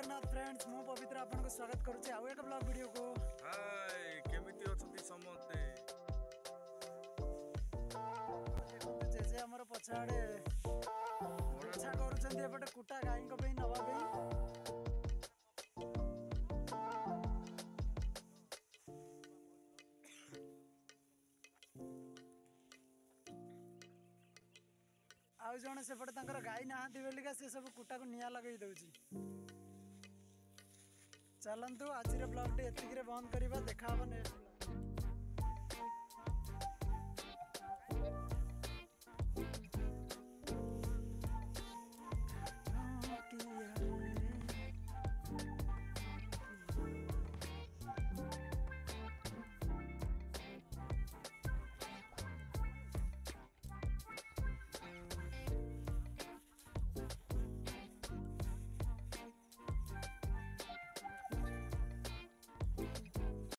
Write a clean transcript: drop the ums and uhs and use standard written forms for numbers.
Jagannath friends मो पवित्र आपन को स्वागत करूचे आउ एक ब्लॉग वीडियो को। हाय केमिति अछंती समते देखो जेजे हमर पछाडे अच्छा करूछन्ती एपटे कुटा गाई को पे नवा पे आउ जने सेपटे तांकर गाई नाहांती बेलिका से सब कुटा को निया लगई दउची। चलंतु आज ब्लॉग टे एतिक रे बंद करबा देखा नेक्स्ट।